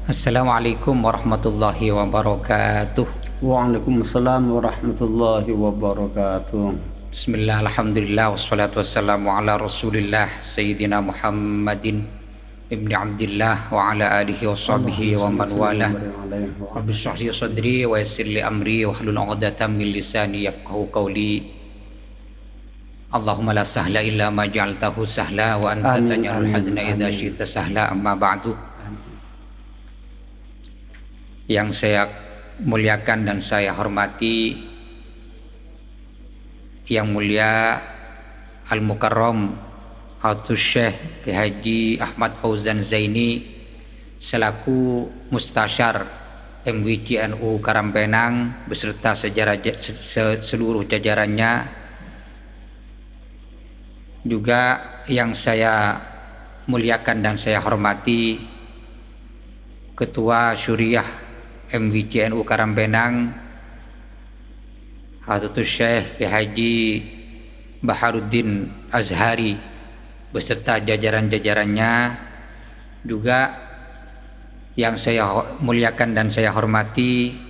Assalamualaikum warahmatullahi wabarakatuh. Waalaikumsalam warahmatullahi wabarakatuh. Bismillah, alhamdulillah, wassalatu wassalamu ala rasulillah Sayyidina Muhammadin ibni Abdillah wa ala alihi wa sahbihi wa man wala. Rabbi shrah li sadri wa yassir li amri wa hlul 'uqdatam min lisani yafqahu qawli. Allahumma la sahla illa ma ja'altahu sahla wa anta taj'alul hazna idza syi'ta sahla, amma ba'du. Yang saya muliakan dan saya hormati, Yang mulia Al-Mukarram Hatus Syekh Kiai Haji Ahmad Fauzan Zaini selaku Mustasyar MWCNU Karangbenang beserta seluruh jajarannya, juga yang saya muliakan dan saya hormati Ketua Syuriah MWCNU Karangbenang Hadratus Syekh Kiai Haji Baharuddin Azhari beserta jajaran-jajarannya, juga yang saya muliakan dan saya hormati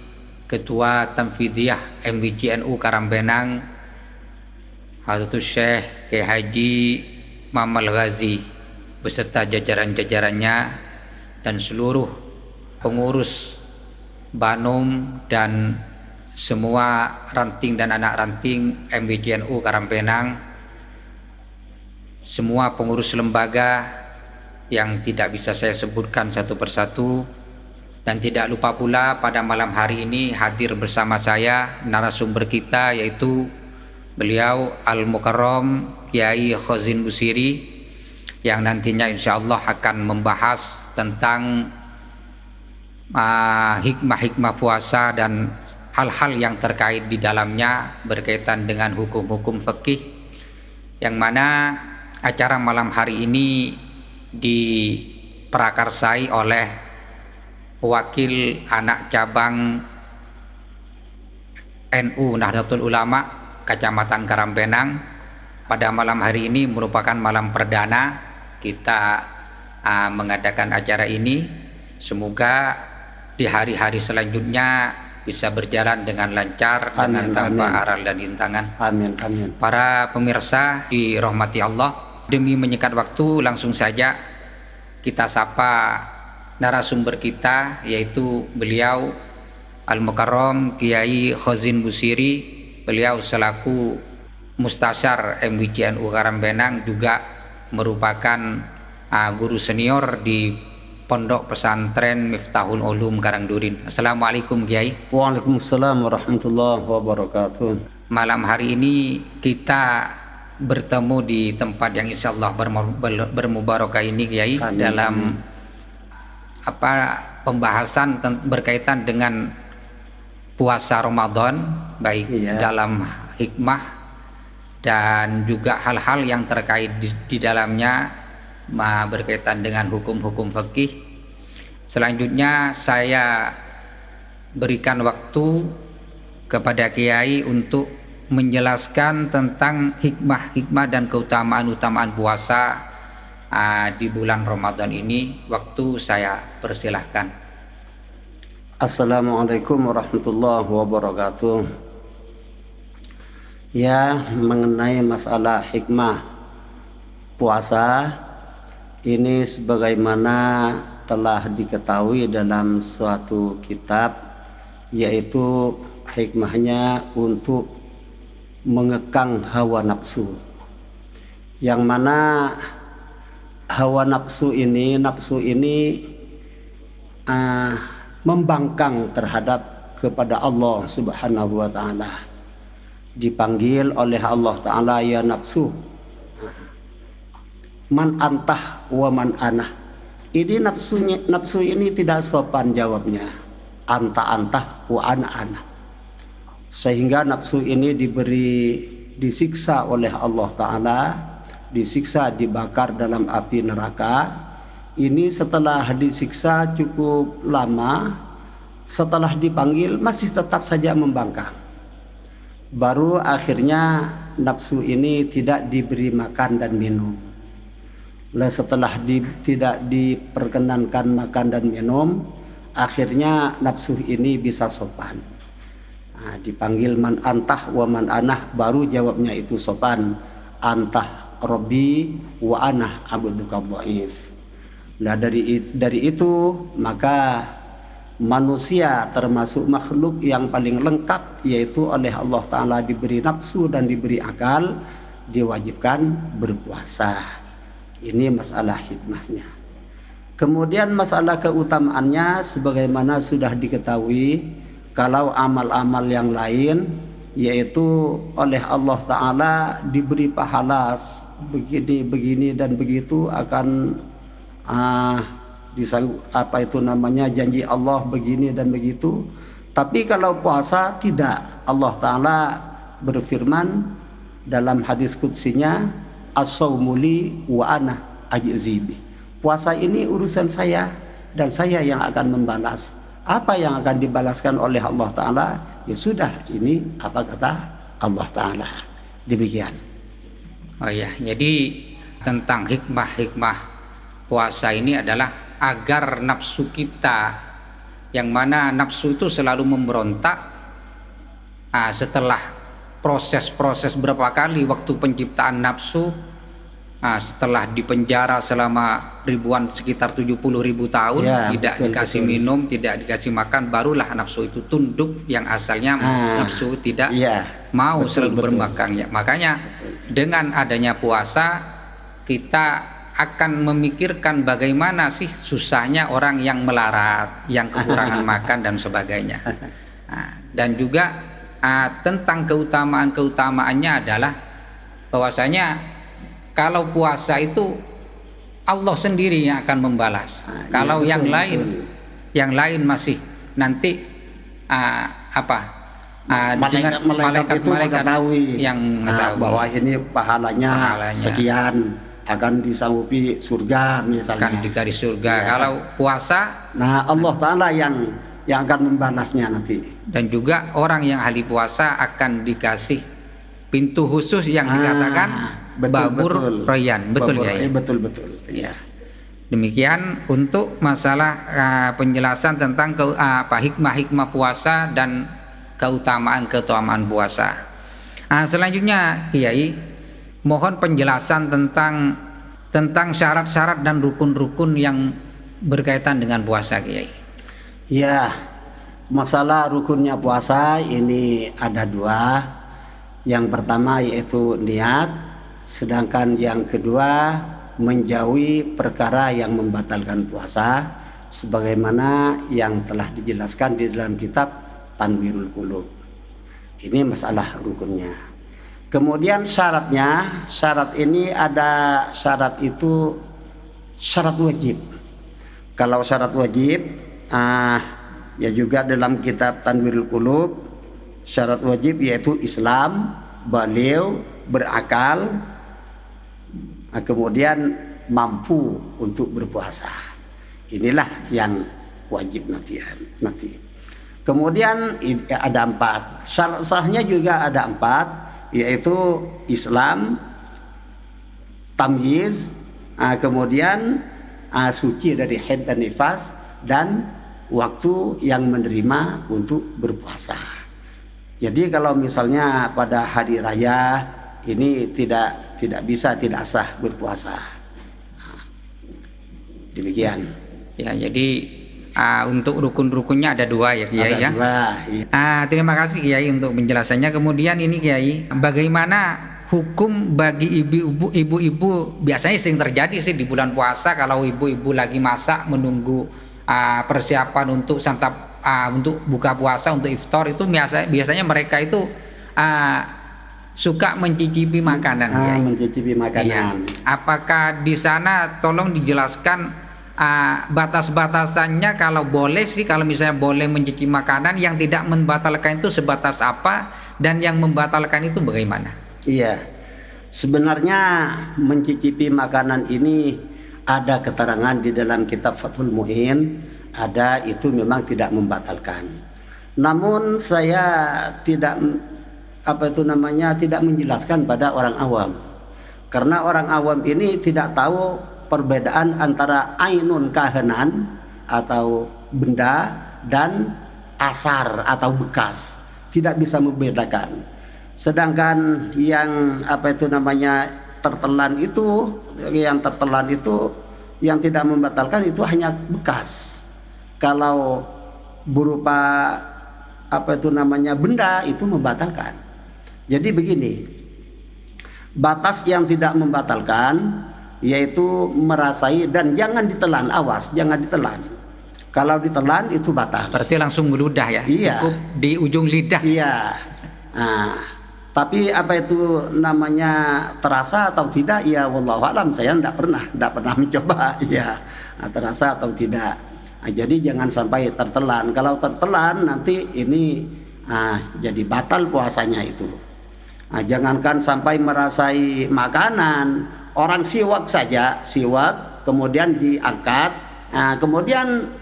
Ketua Tanfidiyah MWCNU Karangbenang Hadratus Syekh Kiai Haji Mamal Ghazi beserta jajaran-jajarannya, dan seluruh pengurus Banum dan semua ranting dan anak ranting MWCNU Karangbenang, semua pengurus lembaga yang tidak bisa saya sebutkan satu persatu, dan tidak lupa pula pada malam hari ini hadir bersama saya narasumber kita, yaitu beliau Al-Mukarram Kiai Khazin Busiri, yang nantinya insyaallah akan membahas tentang hikmah-hikmah puasa dan hal-hal yang terkait di dalamnya berkaitan dengan hukum-hukum fikih, yang mana acara malam hari ini diprakarsai oleh wakil anak cabang NU Nahdlatul Ulama Kecamatan Karangbenang. Pada malam hari ini merupakan malam perdana kita mengadakan acara ini. Semoga di hari-hari selanjutnya bisa berjalan dengan lancar, dengan tanpa aral dan rintangan. Amin, amin. Para pemirsa dirahmati Allah, demi menyingkat waktu langsung saja kita sapa narasumber kita, yaitu beliau Al-Mukarram Kiai Khazin Busiri. Beliau selaku Mustasyar MWCNU Karangbenang, juga merupakan guru senior di Pondok Pesantren Miftahul Ulum Karangdurin. Assalamualaikum Kiai. Waalaikumsalam warahmatullahi wabarakatuh. Malam hari ini kita bertemu di tempat yang insyaallah bermubarakah ini Kiai, dalam pembahasan berkaitan dengan puasa Ramadan, baik dalam hikmah dan juga hal-hal yang terkait di dalamnya berkaitan dengan hukum-hukum fikih. Selanjutnya saya berikan waktu kepada Kiai untuk menjelaskan tentang hikmah-hikmah dan keutamaan-utamaan puasa di bulan Ramadan ini. Waktu saya persilahkan. Assalamualaikum warahmatullahi wabarakatuh. Ya, mengenai masalah hikmah puasa ini, sebagaimana telah diketahui dalam suatu kitab, yaitu hikmahnya untuk mengekang hawa nafsu, yang mana hawa nafsu ini membangkang terhadap kepada Allah Subhanahu wa ta'ala. Dipanggil oleh Allah Ta'ala, ya nafsu, man antah wa man ana. Ini nafsu ini tidak sopan jawabnya, anta wa ana. Sehingga nafsu ini disiksa oleh Allah Ta'ala, disiksa, dibakar dalam api neraka. Ini setelah disiksa cukup lama, setelah dipanggil masih tetap saja membangkang. Baru akhirnya nafsu ini tidak diberi makan dan minum. Setelah tidak diperkenankan makan dan minum, akhirnya nafsu ini bisa sopan. Nah, dipanggil man antah wa man anah, baru jawabnya itu sopan. Antah Rabbi wa anah abduka dhaif. Nah, dari itu maka manusia termasuk makhluk yang paling lengkap, yaitu oleh Allah Ta'ala diberi nafsu dan diberi akal, diwajibkan berpuasa. Ini masalah hikmahnya. Kemudian masalah keutamaannya, sebagaimana sudah diketahui, kalau amal-amal yang lain yaitu oleh Allah Ta'ala diberi pahala begini dan begitu, akan janji Allah begini dan begitu. Tapi kalau puasa tidak. Allah Ta'ala berfirman dalam hadis qudsinya, as-saumu li wa ana ajzi bi. Puasa ini urusan saya dan saya yang akan membalas. Apa yang akan dibalaskan oleh Allah Ta'ala? Ya sudah, ini apa kata Allah Ta'ala. Demikian. Oh ya, jadi tentang hikmah puasa ini adalah agar nafsu kita, yang mana nafsu itu selalu memberontak setelah proses berapa kali waktu penciptaan nafsu, setelah dipenjara selama sekitar 70.000 tahun, tidak dikasih minum, tidak dikasih makan, barulah nafsu itu tunduk, yang asalnya nafsu tidak mau selalu bermakang. Ya, makanya dengan adanya puasa kita akan memikirkan bagaimana sih susahnya orang yang melarat, yang kekurangan makan dan sebagainya. Dan juga tentang keutamaannya adalah bahwasanya kalau puasa itu Allah sendiri yang akan membalas. Kalau yang lain masih nanti malaikat yang mengetahui bahwa ini pahalanya sekian, akan disanggupi surga misalnya. Akan dikasih surga. Kalau puasa, Allah Ta'ala yang akan membalasnya nanti. Dan juga orang yang ahli puasa akan dikasih pintu khusus yang dikatakan Babur Rayyan. Betul ya? Betul. Ya. Demikian untuk masalah penjelasan tentang hikmah puasa dan keutamaan puasa. Selanjutnya Kiai, mohon penjelasan tentang syarat-syarat dan rukun-rukun yang berkaitan dengan puasa, Kiai. Ya, masalah rukunnya puasa ini ada 2. Yang pertama yaitu niat, sedangkan yang kedua menjauhi perkara yang membatalkan puasa, sebagaimana yang telah dijelaskan di dalam kitab Tanwirul Qulub. Ini masalah rukunnya. Kemudian syarat ini ada syarat itu syarat wajib. Kalau syarat wajib, ya juga dalam kitab Tanwirul Qulub, syarat wajib yaitu Islam, baligh, berakal, kemudian mampu untuk berpuasa. Inilah yang wajib nanti. Kemudian ada 4. Syarat sahnya juga ada 4, yaitu Islam, tamyiz, kemudian suci dari haid dan nifas, dan waktu yang menerima untuk berpuasa. Jadi kalau misalnya pada hari raya ini tidak sah berpuasa. Demikian. Ya, jadi untuk rukun-rukunnya ada 2 ya Kiai ya. Iya. Terima kasih Kiai untuk penjelasannya. Kemudian ini Kiai, bagaimana hukum bagi ibu-ibu? Biasanya sering terjadi sih di bulan puasa, kalau ibu-ibu lagi masak menunggu persiapan untuk santap, untuk buka puasa, untuk iftar, itu biasanya mereka itu suka mencicipi makanan. Mencicipi makanan. Iya. Apakah di sana tolong dijelaskan batas-batasannya, kalau boleh sih, kalau misalnya boleh mencicipi makanan, yang tidak membatalkan itu sebatas apa, dan yang membatalkan itu bagaimana? Iya. Sebenarnya mencicipi makanan ini ada keterangan di dalam kitab Fathul Mu'in, ada, itu memang tidak membatalkan. Namun saya tidak menjelaskan pada orang awam, karena orang awam ini tidak tahu perbedaan antara ainun kahanan atau benda dan asar atau bekas, tidak bisa membedakan. Sedangkan yang tertelan itu, yang tidak membatalkan itu hanya bekas. Kalau berupa benda itu membatalkan. Jadi begini, batas yang tidak membatalkan yaitu merasai dan jangan ditelan, awas jangan ditelan. Kalau ditelan itu batal. Berarti langsung meludah ya? Iya. Cukup di ujung lidah. Iya. Nah, tapi terasa atau tidak, ya wallahu alam, saya tidak pernah mencoba ya terasa atau tidak. Nah, jadi jangan sampai tertelan. Kalau tertelan nanti ini jadi batal puasanya itu. Nah, jangankan sampai merasai makanan, orang siwak saja, kemudian diangkat, kemudian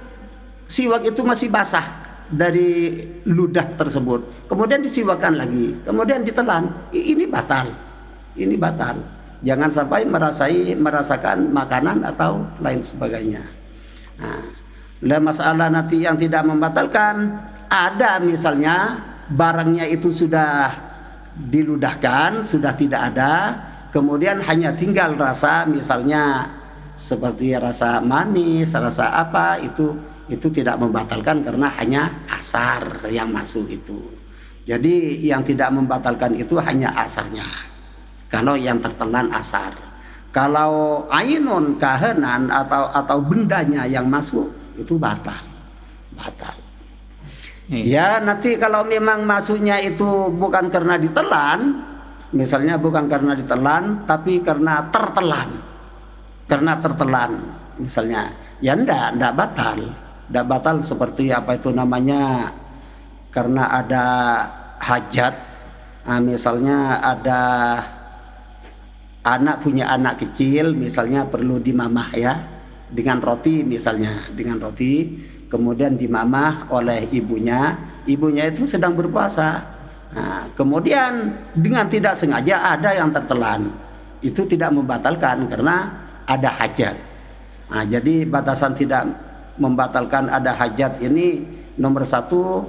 siwak itu masih basah dari ludah tersebut, kemudian disiwakkan lagi, kemudian ditelan, ini batal. Jangan sampai merasakan makanan atau lain sebagainya. Masalah nanti yang tidak membatalkan, ada misalnya barangnya itu sudah diludahkan, sudah tidak ada, kemudian hanya tinggal rasa, misalnya seperti rasa manis, rasa apa, itu tidak membatalkan karena hanya asar yang masuk itu. Jadi yang tidak membatalkan itu hanya asarnya. Kalau yang tertelan asar. Kalau ainun, kahanan atau bendanya yang masuk itu batal. Ya nanti kalau memang masuknya itu bukan karena ditelan, misalnya bukan karena ditelan tapi karena tertelan. Misalnya, ya enggak batal seperti karena ada hajat. Misalnya ada punya anak kecil, misalnya perlu dimamah ya dengan roti, kemudian dimamah oleh ibunya itu sedang berpuasa. Kemudian dengan tidak sengaja ada yang tertelan, itu tidak membatalkan karena ada hajat. Jadi batasan tidak membatalkan ada hajat ini, nomor satu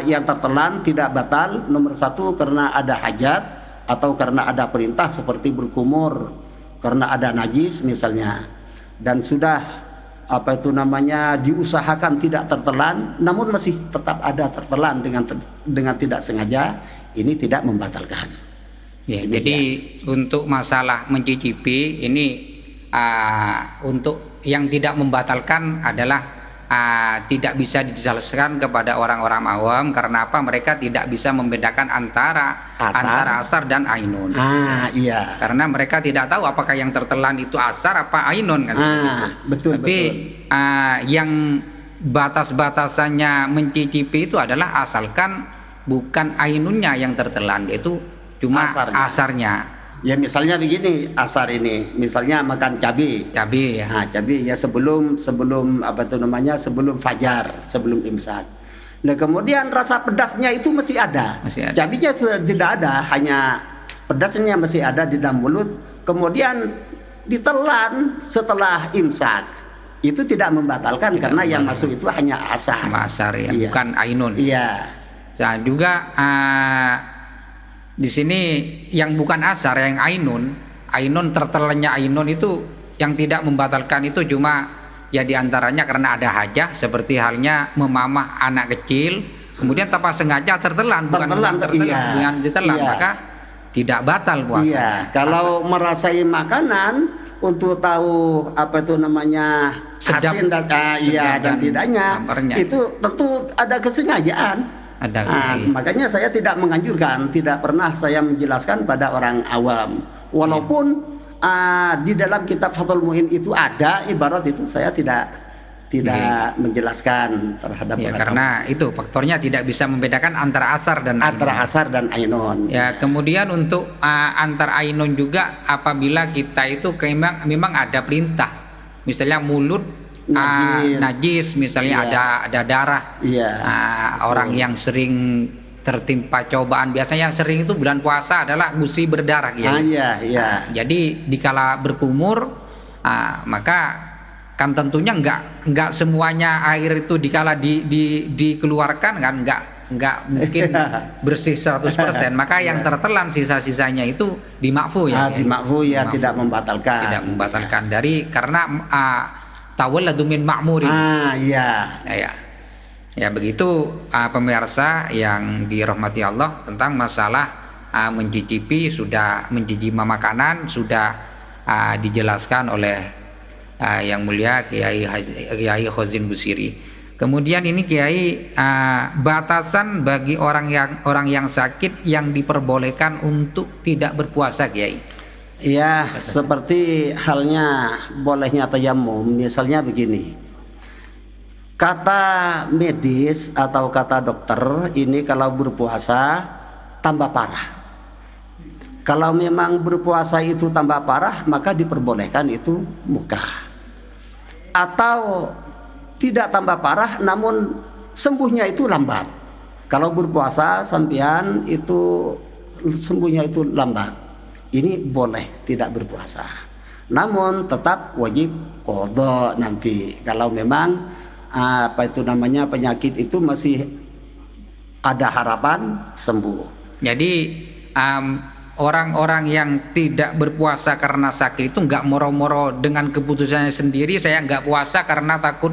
yang tertelan tidak batal, nomor satu karena ada hajat atau karena ada perintah seperti berkumur, karena ada najis misalnya, dan sudah diusahakan tidak tertelan, namun masih tetap ada tertelan dengan tidak sengaja, ini tidak membatalkan. Ya, jadi untuk masalah mencicipi ini untuk yang tidak membatalkan adalah tidak bisa dijelaskan kepada orang-orang awam. Karena apa? Mereka tidak bisa membedakan antara asar dan ainun. Iya. Karena mereka tidak tahu apakah yang tertelan itu asar apa ainun kan. Betul. Tapi yang batas-batasannya mencicipi itu adalah asalkan bukan ainunnya yang tertelan, yaitu cuma asarnya. Ya misalnya begini, asar ini misalnya makan cabai ya. Cabai ya sebelum fajar, sebelum imsak. Nah kemudian rasa pedasnya itu masih ada. Cabainya sudah tidak ada, hanya pedasnya masih ada di dalam mulut. Kemudian ditelan setelah imsak, itu tidak membatalkan karena yang masuk itu hanya asar. Asar ya, bukan ainun. Iya. Nah juga di sini yang bukan asar, yang ainun tertelannya ainun itu yang tidak membatalkan itu cuma ya diantaranya karena ada hajah, seperti halnya memamah anak kecil, kemudian tanpa sengaja tertelan, dengan ditelan, maka tidak batal puasa. Iya, kalau merasai makanan untuk tahu asin dan tidaknya, itu tentu ada kesengajaan. Makanya saya tidak menganjurkan, tidak pernah saya menjelaskan pada orang awam. Walaupun di dalam kitab Fathul Mu'in itu ada ibarat itu, saya tidak menjelaskan terhadap orang karena awam. Itu faktornya tidak bisa membedakan antara asar dan ainun. Ya, kemudian untuk antar ainun juga apabila kita itu memang ada perintah, misalnya mulut najis misalnya, ada darah. Orang yang sering tertimpa cobaan, biasanya yang sering itu bulan puasa adalah gusi berdarah ya. Jadi dikala berkumur maka kan tentunya nggak semuanya air itu dikeluarkan kan, nggak mungkin bersih 100%, maka yang tertelan sisa-sisanya itu dimakfu ya. Dimakfu ya, Dimakfu. tidak membatalkan. Tidak membatalkan karena tawalladu min ma'murin. Iya. Ya begitu pemirsa yang dirahmati Allah, tentang masalah mencicipi, sudah mencicipi makanan sudah dijelaskan oleh yang mulia Kiai Khozin Busiri. Kemudian ini Kiai, batasan bagi orang yang sakit yang diperbolehkan untuk tidak berpuasa, Kiai. Ya, seperti halnya bolehnya tayamum. Misalnya begini, kata medis atau kata dokter ini kalau berpuasa tambah parah. Kalau memang berpuasa itu tambah parah, maka diperbolehkan itu muka. Atau tidak tambah parah namun sembuhnya itu lambat. Kalau berpuasa sampean itu sembuhnya itu lambat, ini boleh tidak berpuasa. Namun tetap wajib qadha nanti kalau memang penyakit itu masih ada harapan sembuh. Jadi orang-orang yang tidak berpuasa karena sakit itu nggak moro-moro dengan keputusannya sendiri, saya nggak puasa karena takut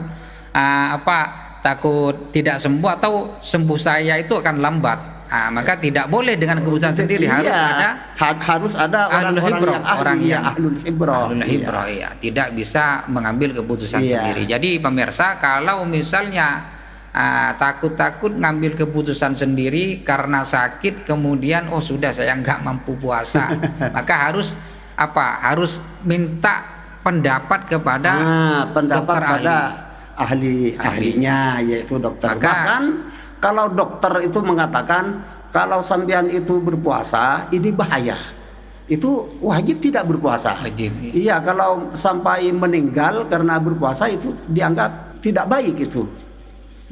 takut tidak sembuh atau sembuh saya itu akan lambat. Maka tidak boleh dengan keputusan sendiri, harus ada orang-orang yang ahlul hibrah. Ya. Tidak bisa mengambil keputusan sendiri. Jadi pemirsa, kalau misalnya takut-takut ngambil keputusan sendiri karena sakit, kemudian sudah saya nggak mampu puasa, maka harus minta pendapat kepada pendapat pada ahlinya, yaitu dokter. Bahkan kalau dokter itu mengatakan kalau sampean itu berpuasa ini bahaya, itu wajib tidak berpuasa. Iya, kalau sampai meninggal karena berpuasa itu dianggap tidak baik itu.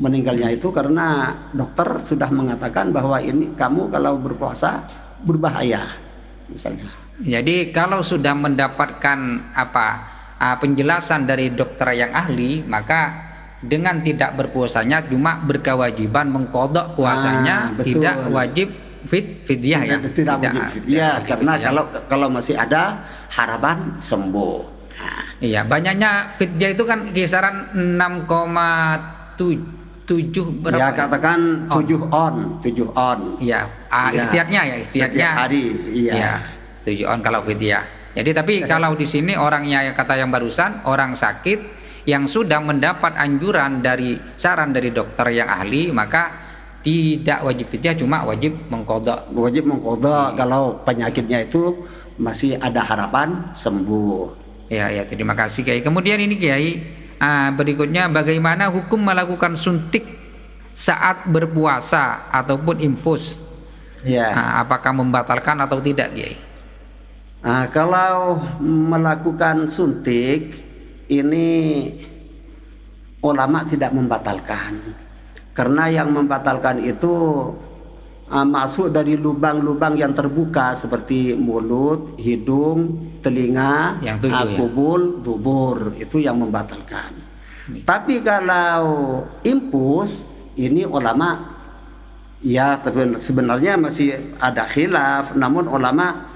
Meninggalnya itu karena dokter sudah mengatakan bahwa ini kamu kalau berpuasa berbahaya misalnya. Jadi kalau sudah mendapatkan penjelasan dari dokter yang ahli, maka dengan tidak berpuasanya cuma berkewajiban mengqadha puasanya, tidak wajib fidyah ya. Tidak wajib fidyah karena kalau masih ada harapan sembuh. Iya, banyaknya fidyah itu kan kisaran 6,7 berapa? Ya, katakan 7 on. Iya, ikhtiarnya setiap hari. Iya. 7 on kalau fidyah. Jadi tapi kalau di sini orangnya kata yang barusan, orang sakit yang sudah mendapat anjuran dari saran dari dokter yang ahli, maka tidak wajib fidyah, cuma wajib mengqadha. Wajib mengqadha kalau penyakitnya itu masih ada harapan sembuh. Ya, terima kasih Kiai. Kemudian ini Kiai, berikutnya bagaimana hukum melakukan suntik saat berpuasa ataupun infus? Ya. Apakah membatalkan atau tidak, Kiai? Kalau melakukan suntik ini ulama tidak membatalkan, karena yang membatalkan itu masuk dari lubang-lubang yang terbuka seperti mulut, hidung, telinga, kubul, dubur, itu yang membatalkan. Tapi kalau impus ini ulama ya sebenarnya masih ada khilaf, namun ulama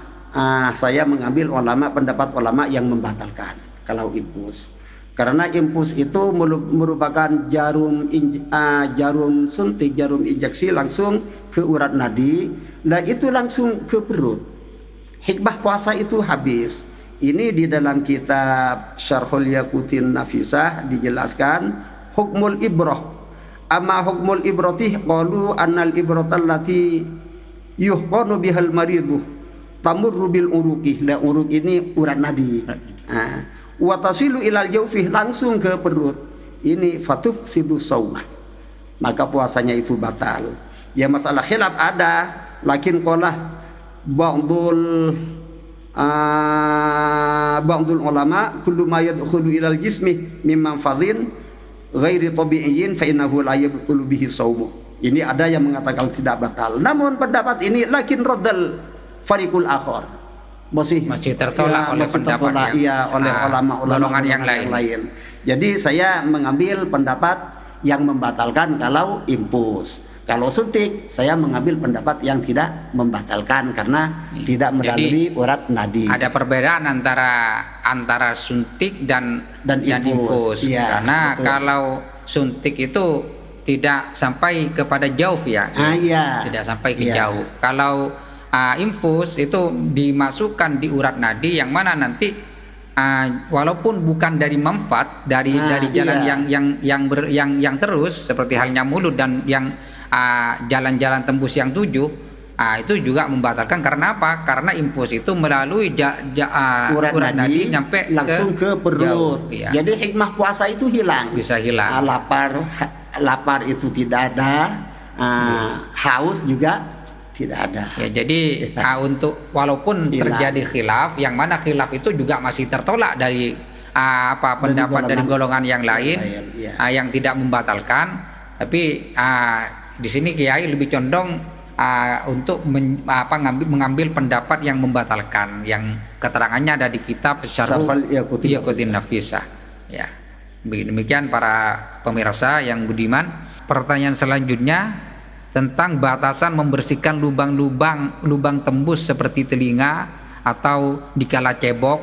saya mengambil pendapat ulama yang membatalkan kalau infus, karena infus itu merupakan jarum suntik, jarum injeksi langsung ke urat nadi, dan itu langsung ke perut. Hikmah puasa itu habis. Ini di dalam kitab Syarhul Yaqutin Nafisah dijelaskan hukmul ibrah. Amma hukmul ibrati qalu annal ibratal lati yuhqanu bihal maridu tamurru bil uruqi. La uruq ini urat nadi. Watasilu ilal jaufi, langsung ke perut. Ini fatuf sidu saumah, maka puasanya itu batal. Ya, masalah khilaf ada, lakin qala ba'dul ulama kullu ma yadkhulu ilal jismi mimman fadhin ghairi tabi'iyyin fa innahu la yabtulu bihi saumu. Ini ada yang mengatakan tidak batal. Namun pendapat ini lakin raddal fariqul akhar. masih tertolak oleh masih pendapat tertolak, oleh ulama-ulama golongan yang lain. Jadi saya mengambil pendapat yang membatalkan kalau infus. Kalau suntik, saya mengambil pendapat yang tidak membatalkan karena tidak melalui urat nadi. Ada perbedaan antara suntik dan infus. Iya, Karena betul. kalau suntik itu tidak sampai kepada jauh ya. Iya. Tidak sampai ke Iya. jauh. Kalau infus itu dimasukkan di urat nadi yang mana nanti walaupun bukan dari manfaat dari jalan iya. yang terus seperti halnya mulut dan yang jalan-jalan tembus yang 7 itu juga membatalkan. Karena apa? Karena infus itu melalui urat nadi nyampe langsung ke perut. Jauh, iya. Jadi hikmah puasa itu hilang. Bisa hilang. Lapar itu tidak ada, haus juga tidak ada. Ya, jadi untuk walaupun terjadi khilaf, yang mana khilaf itu juga masih tertolak dari pendapat dari golongan yang lain, iya. yang tidak membatalkan. Tapi di sini Kiai lebih condong untuk mengambil pendapat yang membatalkan, yang keterangannya ada di kitab Syarhul Yaqutin Nafisah. Ya. Demikian para pemirsa yang budiman. Pertanyaan selanjutnya tentang batasan membersihkan lubang tembus seperti telinga atau dikala cebok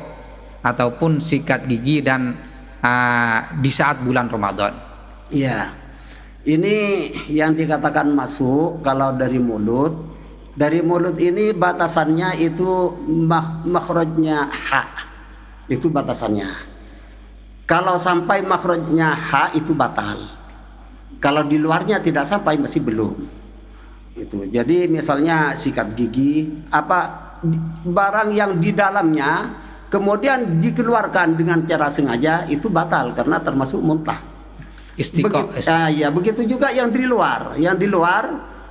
ataupun sikat gigi dan di saat bulan Ramadan. Iya. Ini yang dikatakan masuk kalau dari mulut. Dari mulut ini batasannya itu makhrajnya ha. Itu batasannya. Kalau sampai makhrajnya ha itu batal. Kalau di luarnya tidak sampai masih belum. Itu. Jadi misalnya sikat gigi, barang yang di dalamnya kemudian dikeluarkan dengan cara sengaja itu batal karena termasuk muntah. Begitu juga yang di luar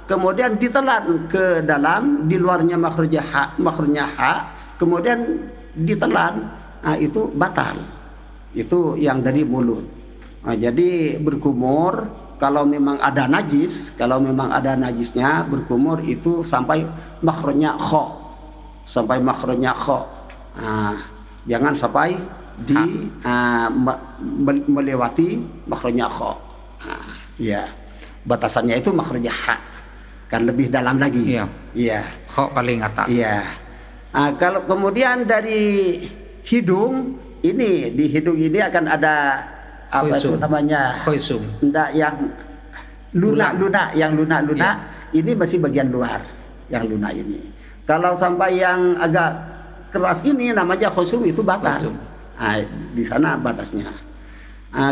kemudian ditelan ke dalam, di luarnya makhrajnya ha, kemudian ditelan, itu batal. Itu yang dari mulut. Jadi berkumur kalau memang ada najisnya berkumur itu sampai makhrajnya kha. Jangan sampai melewati makhrajnya kha. Ya. Batasannya itu makhrajnya ha. Kan lebih dalam lagi. Iya. Kha paling atas. Iya. Kalau kemudian dari hidung, ini di hidung ini akan ada Khuysum. itu namanya? Khuysum. Enggak, yang lunak. Iya. Ini masih bagian luar yang lunak ini. Kalau sampai yang agak keras ini namanya khuysum, itu batal. Di sana batasnya.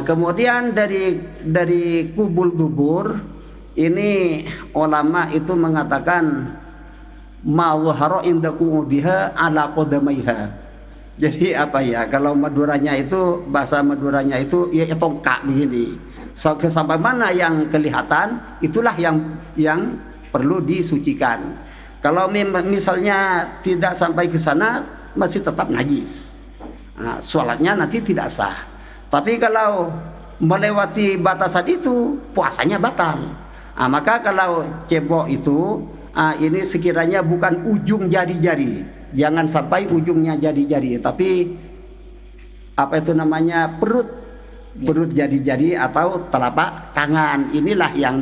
Kemudian dari kubul dubur ini ulama itu mengatakan mawhara inda qu'udiha ala qadamaiha. Jadi kalau Maduranya itu, bahasa Maduranya itu ya tongkak begini. Sampai mana yang kelihatan itulah yang perlu disucikan. Kalau misalnya tidak sampai ke sana masih tetap najis. Sholatnya nanti tidak sah. Tapi kalau melewati batasan itu puasanya batal. Maka kalau cebok itu ini sekiranya bukan ujung jari-jari, jangan sampai ujungnya jari-jari, tapi perut jari-jari atau telapak tangan. Inilah yang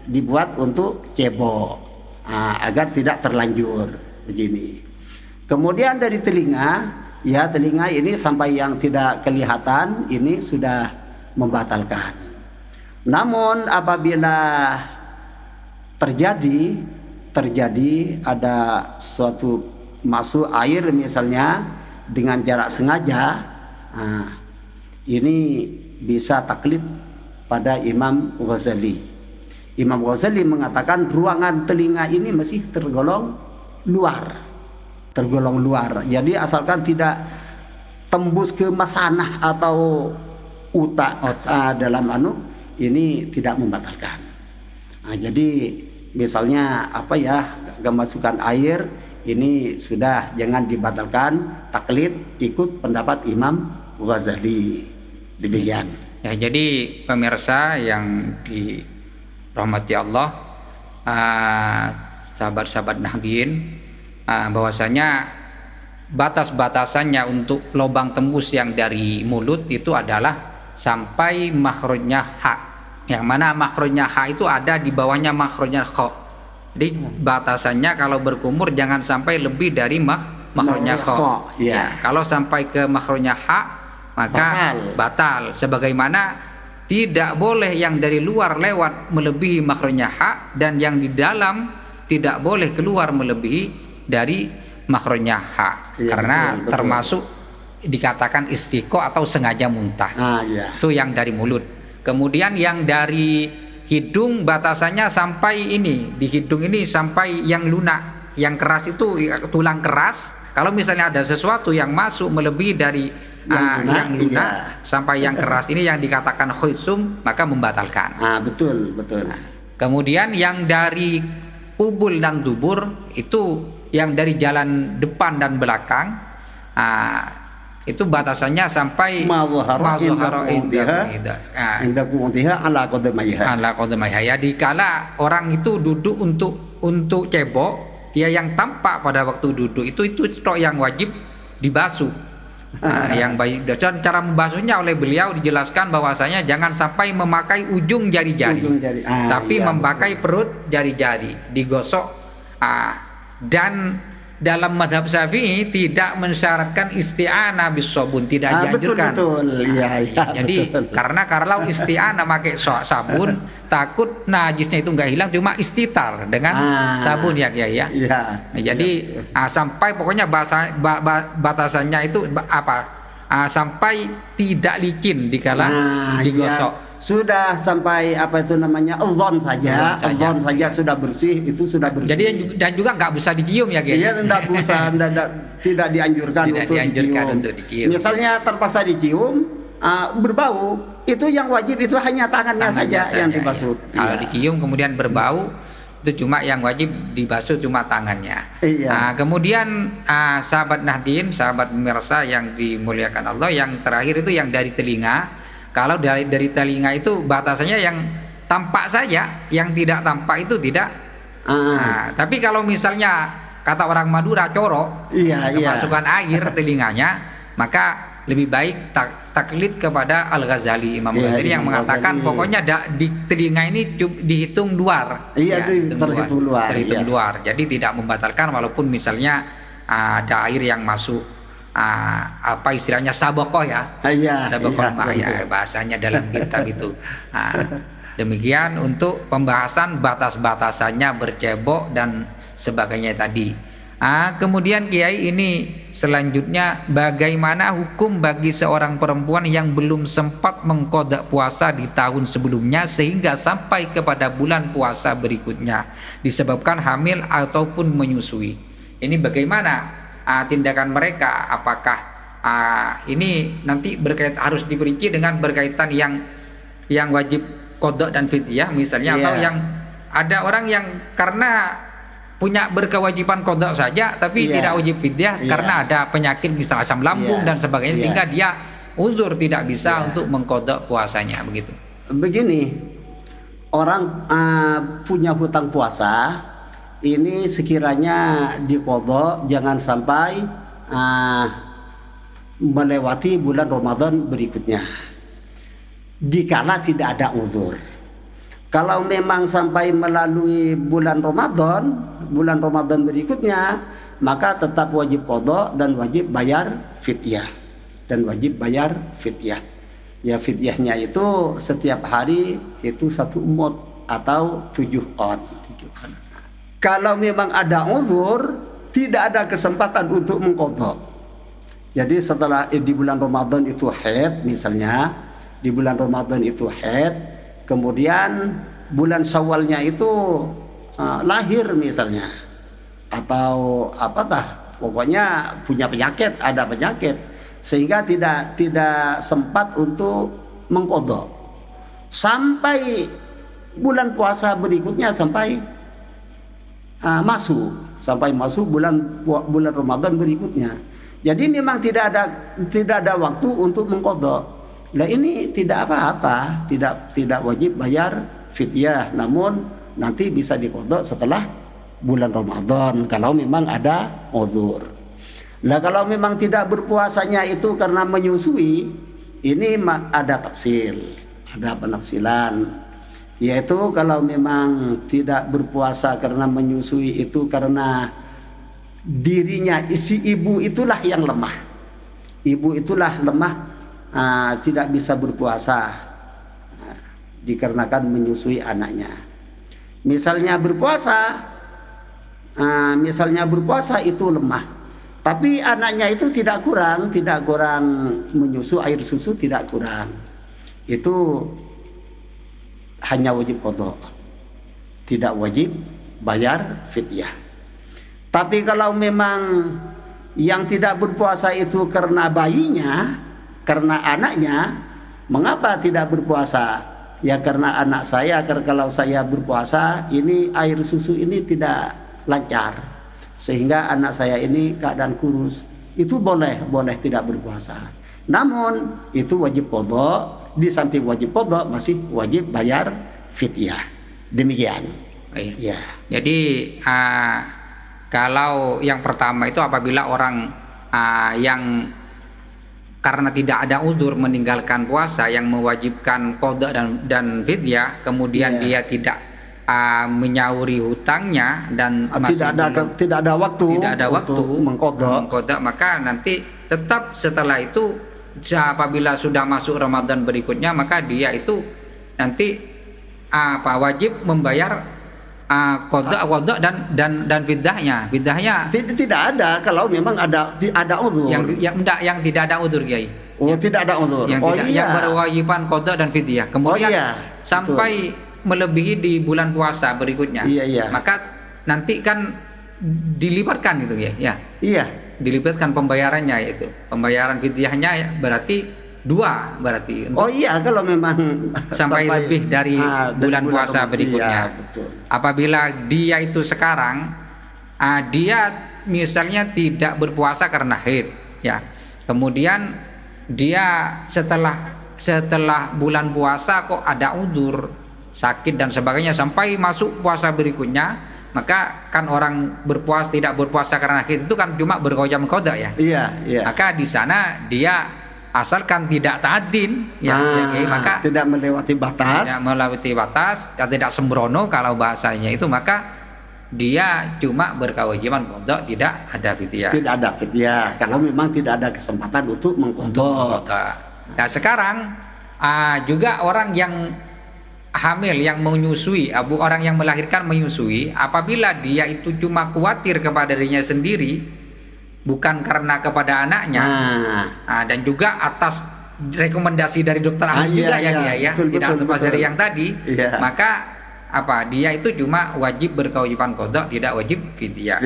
dibuat untuk cebok, agar tidak terlanjur begini. Kemudian dari telinga ini sampai yang tidak kelihatan ini sudah membatalkan. Namun apabila terjadi ada suatu masuk air misalnya dengan jarak sengaja, ini bisa taklid pada Imam Ghazali. Imam Ghazali mengatakan ruangan telinga ini masih tergolong luar. Jadi asalkan tidak tembus ke masanah atau utak dalam ini tidak membatalkan. Jadi misalnya masukkan air ini sudah jangan dibatalkan, taklid ikut pendapat Imam Ghazali. Demikian. Ya, jadi pemirsa yang dirahmati Allah, sahabat-sahabat Nahdien, bahwasanya batas-batasannya untuk lubang tembus yang dari mulut itu adalah sampai makhrajnya ha, yang mana makhrajnya ha itu ada di bawahnya makhrajnya kha. Jadi batasannya kalau berkumur jangan sampai lebih dari makhrajnya kha. Ya, kalau sampai ke makhrajnya ha maka batal. Sebagaimana tidak boleh yang dari luar lewat melebihi makhrajnya ha, dan yang di dalam tidak boleh keluar melebihi dari makhrajnya ha. Karena betul. Termasuk dikatakan istiqo atau sengaja muntah. Itu yang dari mulut. Kemudian yang dari hidung batasannya sampai ini, di hidung ini sampai yang lunak, yang keras itu tulang keras. Kalau misalnya ada sesuatu yang masuk melebihi dari yang lunak sampai yang keras ini yang dikatakan khuysum, maka membatalkan. Betul. Kemudian yang dari ubul dan dubur itu yang dari jalan depan dan belakang, itu batasannya sampai ala qadamaiha. Ya, dikala orang itu duduk untuk cebok, ya yang tampak pada waktu duduk itu stok yang wajib dibasuh. Yang baik, dan cara membasuhnya oleh beliau dijelaskan bahwasanya jangan sampai memakai ujung jari-jari, tapi memakai perut jari-jari, digosok. Dan dalam madhab Syafi'i tidak mensyaratkan isti'anah bisobun, tidak dianjurkan. Jadi betul. Karena kalau isti'anah pakai sabun takut najisnya itu enggak hilang, cuma istitar dengan sabun ya. Jadi sampai pokoknya batasannya itu sampai tidak licin dikala digosok. Sudah sampai adzon saja sudah bersih, itu sudah bersih. Jadi dan juga nggak bisa dicium ya, Iya, tidak dianjurkan untuk dicium. Misalnya terpaksa dicium, berbau, itu yang wajib itu hanya tangannya saja yang dibasuh. Kalau dicium kemudian berbau, itu cuma yang wajib dibasuh cuma tangannya. Kemudian sahabat Nahdien, sahabat pemirsa yang dimuliakan Allah, yang terakhir itu yang dari telinga. Kalau dari telinga itu batasannya yang tampak saja, yang tidak tampak itu tidak. Tapi kalau misalnya kata orang Madura corok, kemasukan air telinganya, maka lebih baik taklid kepada Al-Ghazali, Imam Ghazali yang mengatakan pokoknya di telinga ini dihitung luar. Terhitung luar. Jadi tidak membatalkan walaupun misalnya ada air yang masuk. Apa istilahnya sabokoh ya, sabokoh bahasanya dalam kitab itu. Demikian untuk pembahasan batas-batasannya bercebok dan sebagainya tadi. Kemudian Kiai, ini selanjutnya bagaimana hukum bagi seorang perempuan yang belum sempat mengqadha puasa di tahun sebelumnya sehingga sampai kepada bulan puasa berikutnya disebabkan hamil ataupun menyusui. Ini bagaimana tindakan mereka? Apakah ini nanti harus diperinci dengan berkaitan yang wajib qadha dan fidyah misalnya, atau yang ada orang yang karena punya berkewajiban qadha saja tapi tidak wajib fidyah karena ada penyakit misalnya asam lambung dan sebagainya sehingga dia uzur tidak bisa untuk mengqadha puasanya, begitu. Begini, orang punya hutang puasa ini sekiranya diqadha jangan sampai melewati bulan Ramadan berikutnya dikala tidak ada uzur. Kalau memang sampai melalui bulan Ramadan berikutnya, maka tetap wajib qadha dan wajib bayar fidyah. Ya, fidyahnya itu setiap hari itu 1 mud atau 7 on. Kalau memang ada uzur, tidak ada kesempatan untuk mengqadha. Jadi setelah di bulan Ramadan itu haid misalnya, kemudian bulan Syawalnya itu lahir misalnya, atau pokoknya punya ada penyakit sehingga tidak sempat untuk mengqadha sampai bulan puasa berikutnya sampai masuk bulan Ramadan berikutnya. Jadi memang tidak ada waktu untuk mengqadha. Nah, ini tidak apa-apa, tidak wajib bayar fidyah, namun nanti bisa diqadha setelah bulan Ramadan kalau memang ada uzur. Nah, kalau memang tidak berpuasanya itu karena menyusui, ini ada tafsir, ada penafsiran. Yaitu kalau memang tidak berpuasa karena menyusui itu karena dirinya isi ibu itulah yang lemah. Ibu itulah lemah, tidak bisa berpuasa dikarenakan menyusui anaknya. Misalnya berpuasa itu lemah. Tapi anaknya itu tidak kurang menyusu, air susu tidak kurang. Itu hanya wajib qadha. Tidak wajib bayar fidyah. Tapi kalau memang yang tidak berpuasa itu karena bayinya, karena anaknya, mengapa tidak berpuasa? Ya karena anak saya, kalau saya berpuasa, ini air susu ini tidak lancar. Sehingga anak saya ini keadaan kurus, itu boleh tidak berpuasa. Namun itu wajib qadha, di samping wajib qadha masih wajib bayar fidyah. Demikian. Ya. Jadi kalau yang pertama itu apabila orang yang karena tidak ada uzur meninggalkan puasa yang mewajibkan qadha dan fidyah, kemudian dia tidak menyauri hutangnya dan tidak ada waktu mengqadha, maka nanti tetap setelah itu apabila sudah masuk Ramadan berikutnya, maka dia itu nanti wajib membayar qadha dan fidyahnya. Tidak ada kalau memang ada uzur. Yang tidak ada uzur, Kiai. Tidak ada uzur. Yang berwajiban qadha dan fidyah. Kemudian sampai melebihi di bulan puasa berikutnya. Maka nanti kan dilipatkan itu ya. Iya. Dilipatkan pembayarannya, yaitu pembayaran fidyahnya berarti 2 berarti. Kalau memang sampai lebih dari bulan puasa berikutnya. Betul. Apabila dia itu sekarang dia misalnya tidak berpuasa karena haid, ya. Kemudian dia setelah bulan puasa kok ada uzur, sakit dan sebagainya sampai masuk puasa berikutnya, maka kan orang tidak berpuasa karena haid itu kan cuma berkewajiban qadha ya. Iya. Maka di sana dia asalkan tidak ta'addin maka tidak melewati batas, tidak sembrono kalau bahasanya itu, maka dia cuma berkewajiban qadha, tidak ada fidyah. Tidak ada fidyah kalau memang tidak ada kesempatan untuk mengqadha. Nah, sekarang juga orang yang hamil, yang menyusui, orang yang melahirkan menyusui, apabila dia itu cuma khawatir kepada dirinya sendiri, bukan karena kepada anaknya, dan juga atas rekomendasi dari dokter ahli juga tidak lepas dari yang tadi, maka dia itu cuma wajib berkewajiban qadha, tidak wajib fidyah.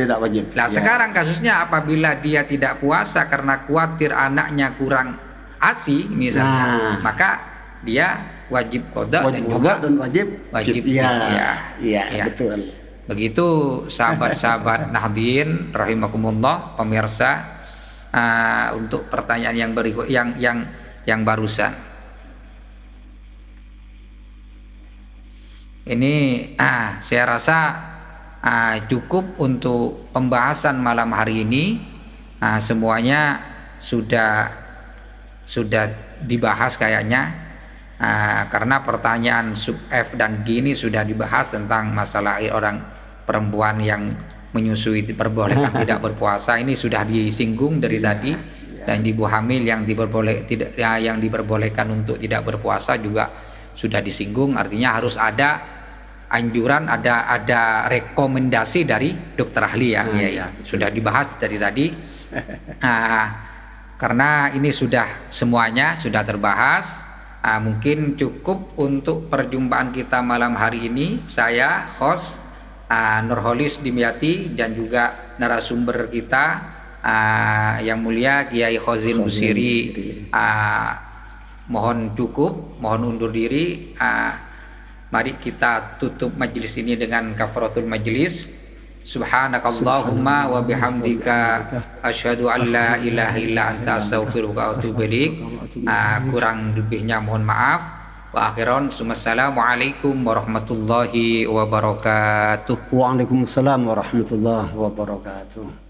Nah, sekarang kasusnya apabila dia tidak puasa karena khawatir anaknya kurang ASI misalnya, maka dia wajib qadha dan wajib fidyah. Iya, betul. Begitu sahabat-sahabat Nahdien rahimakumullah, pemirsa, untuk pertanyaan yang berikut yang barusan. Ini saya rasa cukup untuk pembahasan malam hari ini. Semuanya sudah dibahas kayaknya. Karena pertanyaan sub F dan G ini sudah dibahas tentang masalah orang perempuan yang menyusui diperbolehkan tidak berpuasa, ini sudah disinggung dari tadi, dan ibu hamil yang diperbolehkan untuk tidak berpuasa juga sudah disinggung. Artinya harus ada anjuran, ada rekomendasi dari dokter ahli sudah dibahas dari tadi. Karena ini sudah semuanya sudah terbahas. Mungkin cukup untuk perjumpaan kita malam hari ini. Saya host Nurholis Dimyati dan juga narasumber kita yang mulia Kiai Khozin Busiri. Mohon cukup, mohon undur diri. Mari kita tutup majelis ini dengan kafaratul majelis. Subhanakallahumma wa bihamdika asyhadu an la ilaha illa anta astaghfiruka wa atubu ilaik. Kurang lebihnya mohon maaf. Wa akhiran, assalamualaikum warahmatullahi wabarakatuh. Waalaikumsalam warahmatullahi wabarakatuh.